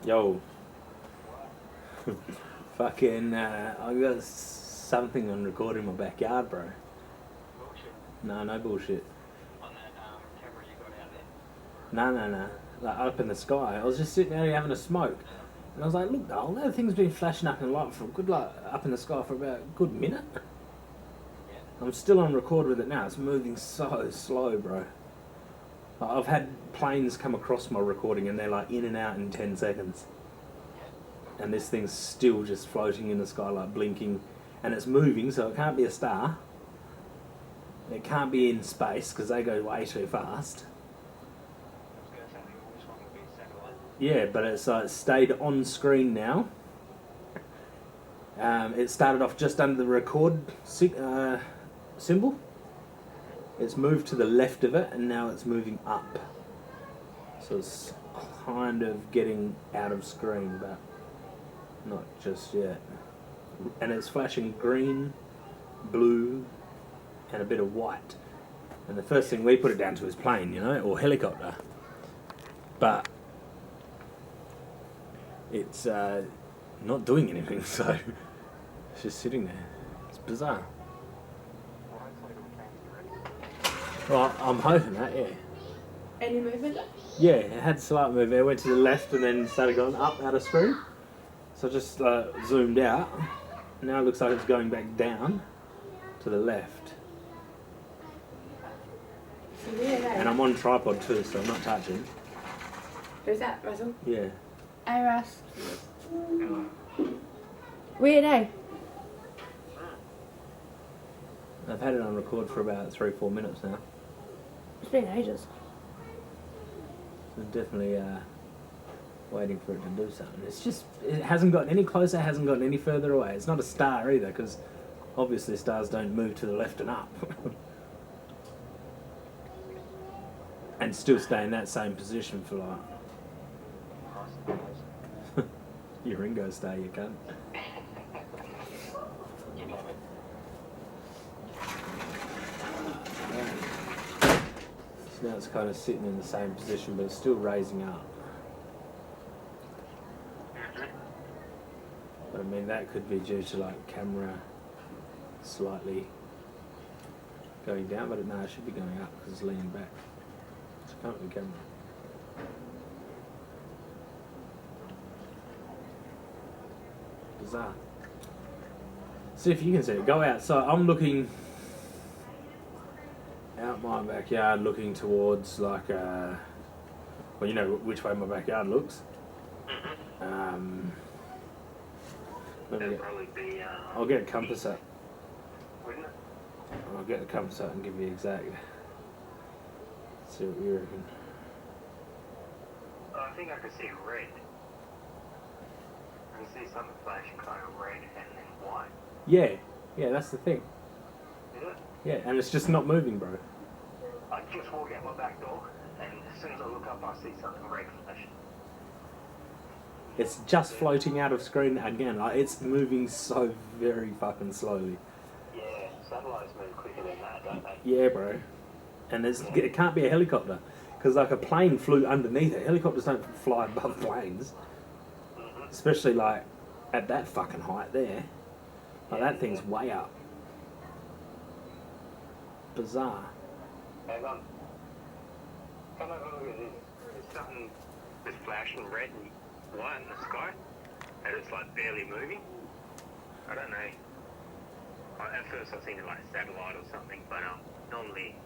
Yo. Fucking, I got something on record in my backyard, bro. Bullshit. No bullshit. On that camera you got out there? No. Like, up in the sky. I was just sitting there having a smoke. And I was like, look, Dole, that thing's been flashing up in light for a good, like, up in the sky for about a good minute. Yeah. I'm still on record with it now. It's moving so slow, bro. Like, I've had planes come across my recording and they're like in and out in 10 seconds. And this thing's still just floating in the sky, like blinking. And it's moving, so it can't be a star. It can't be in space, because they go way too fast. I was going to say, which one would be satellite? Yeah, but it's stayed on screen now. It started off just under the record symbol. It's moved to the left of it, and now it's moving up. So it's kind of getting out of screen, but not just yet. And it's flashing green, blue, and a bit of white. And the first thing we put it down to is plane, you know, or helicopter. But it's not doing anything, so it's just sitting there. It's bizarre. Well, hopefully it'll change direction. Well, I'm hoping that, yeah. Any movement? Yeah, it had slight move. It went to the left and then started going up out of screen. So I just zoomed out. Now it looks like it's going back down to the left. And I'm on tripod too, so I'm not touching. Who's that, Russell? Yeah. Hey, Russ. Weird, eh? I've had it on record for about 3-4 minutes now. It's been ages. I'm definitely waiting for it to do something. It's just, it hasn't gotten any closer, hasn't gotten any further away. It's not a star either, because obviously stars don't move to the left and up. And still stay in that same position for like... Your Ringo star, you can't. You know it. So now it's kind of sitting in the same position, but it's still raising up. But I mean, that could be due to like camera slightly going down, but no, it should be going up because it's leaning back. It's a company camera. Bizarre. See if you can see it. Go outside. I'm looking out my backyard, looking towards like well, you know which way my backyard looks. Let me That'll get, probably be, I'll get a compass up. wouldn't it? I'll get the compass out and give you exact. See what you reckon. Oh, I think I could see red. I can see something flashing kind of red and then white. Yeah, that's the thing. Is it? Yeah, and it's just not moving, bro. I just walk out my back door, and as soon as I look up, I see something red flashing. It's just floating out of screen again. Like, it's moving so very fucking slowly. Yeah, satellites move quicker than that, don't they? Yeah, bro. And it can't be a helicopter. Because like a plane flew underneath it. Helicopters don't fly above planes. Especially like at that fucking height there. Like that thing's way up. Bizarre. Hang on. Come over and look at this. There's something that's flashing red and white in the sky, and it's like barely moving. I don't know. I at first I was thinking like satellite or something, but normally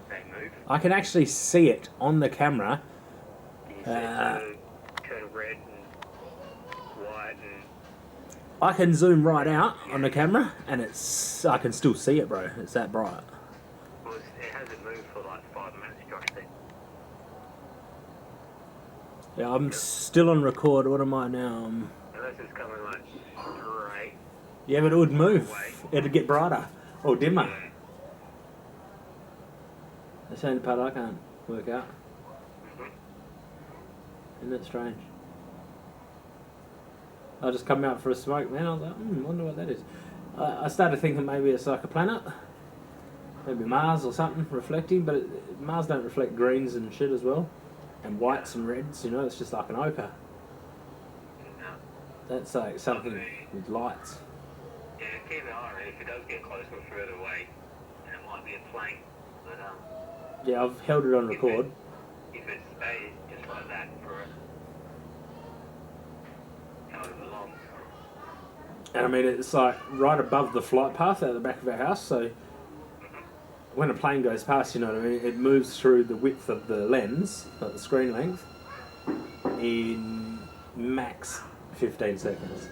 they move. I can actually see it on the camera. You see it turn red and white and... I can zoom right out on the camera, and I can still see it, bro. It's that bright. Well, it hasn't moved for like 5 minutes, Josh said. Yeah, I'm still on record. What am I now? Unless it's coming like straight. Yeah, but it would move. It'd get brighter or dimmer. Yeah. That's the only part I can't work out. Mhm. Isn't that strange? I just come out for a smoke, man. I was like, wonder what that is. I started thinking maybe it's like a planet. Maybe Mars or something reflecting, but Mars don't reflect greens and shit as well. And whites and reds, you know, it's just like an ochre. No. That's like something with lights. Yeah, keep an eye on it. If it does get closer or further away, then it might be a plane. But Yeah, I've held it on record. if it stays just like that for however long. And I mean, it's like right above the flight path at the back of our house, so when a plane goes past, you know what I mean, it moves through the width of the lens, like the screen length, in max 15 seconds.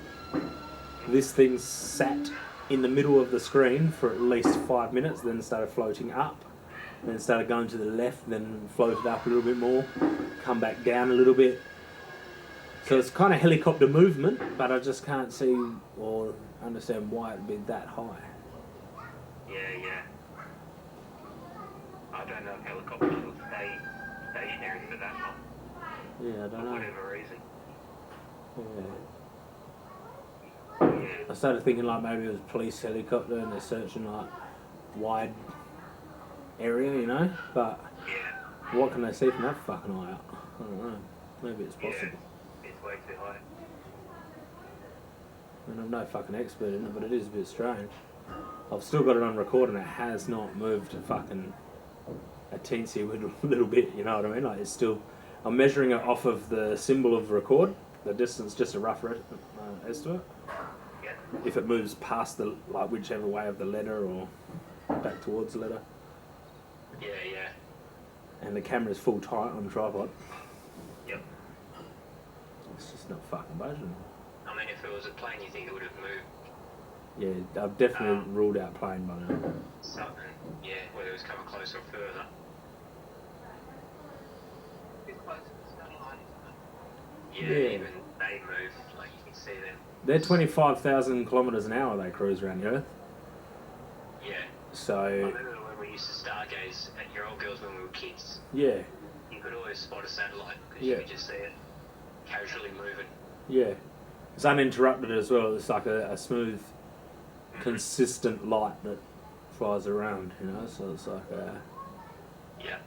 This thing sat in the middle of the screen for at least 5 minutes, then started floating up, then started going to the left, then floated up a little bit more, come back down a little bit. So it's kind of helicopter movement, but I just can't see or understand why it'd be that high. Yeah. I don't know if helicopters will stay stationary for that long. Yeah, I don't For know. whatever reason. Yeah. Yeah. I started thinking like maybe it was a police helicopter and they're searching like wide area, you know, but Yeah. what can they see from that fucking eye out? I don't know. Maybe it's possible. Yeah. It's way too high. I mean, I'm no fucking expert in it, but it is a bit strange. I've still got it on record and it has not moved a teensy little bit, you know what I mean? Like it's still, I'm measuring it off of the symbol of record, the distance, just a rough estimate. Yeah. If it moves past the, like whichever way of the letter or back towards the letter. Yeah. And the camera's full tight on the tripod. Yep. It's just not fucking budging. I mean, if it was a plane, you think it would have moved Yeah, I've definitely ruled out plane by now. something. Yeah, whether it was coming closer or further. Yeah, Yeah. even they move, like you can see them. They're 25,000 kilometres an hour they cruise around the Earth. Yeah. I So, remember when we used to stargaze at your old girls when we were kids. yeah, You could always spot a satellite because Yeah. you could just see it casually moving. yeah. It's uninterrupted as well. It's like a smooth, consistent light that flies around, you know, so it's like, Yeah.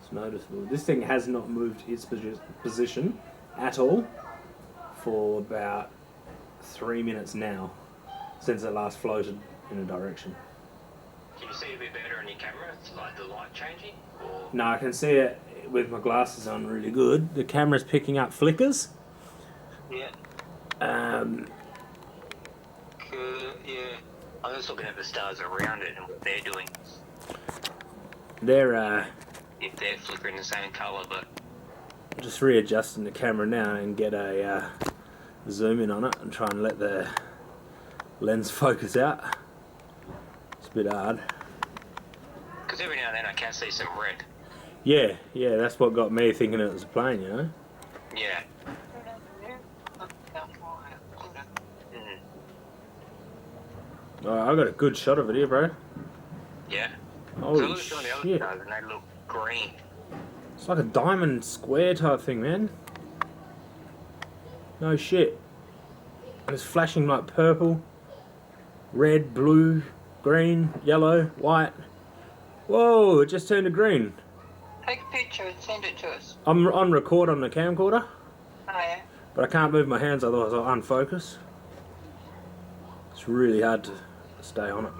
it's noticeable. This thing has not moved its position at all for about 3 minutes now, since it last floated in a direction. Can you see a bit better on your camera? It's like the light changing? Or... No, I can see it with my glasses on really good. The camera's picking up flickers. Yeah. Yeah. I'm just looking at the stars around it and what they're doing. They're If they're flickering the same colour, but... just readjusting the camera now and get a zoom in on it and try and let the lens focus out. It's a bit hard. Because every now and then I can see some red. Yeah, that's what got me thinking it was a plane, you know? Yeah. Mm. Alright, I got a good shot of it here, bro. Yeah. So Holy look at some of the other shit. stars and they look green. It's like a diamond square type thing, man. No shit. And it's flashing like purple, red, blue, green, yellow, white. Whoa, it just turned to green. Take a picture and send it to us. I'm on record on the camcorder, Oh, yeah. but I can't move my hands otherwise I'll unfocus. It's really hard to stay on it.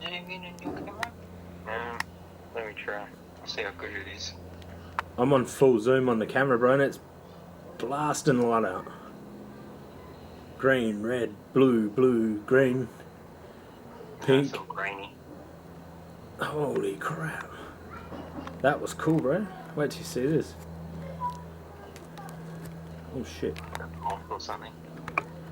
Zoom in on your camera. Let me try. See how good it is. I'm on full zoom on the camera, bro, and it's blasting light out. Green, red, blue, blue, green. Pink. It's all grainy. Holy crap. That was cool, bro. Wait till you see this. Oh shit. Moth or something.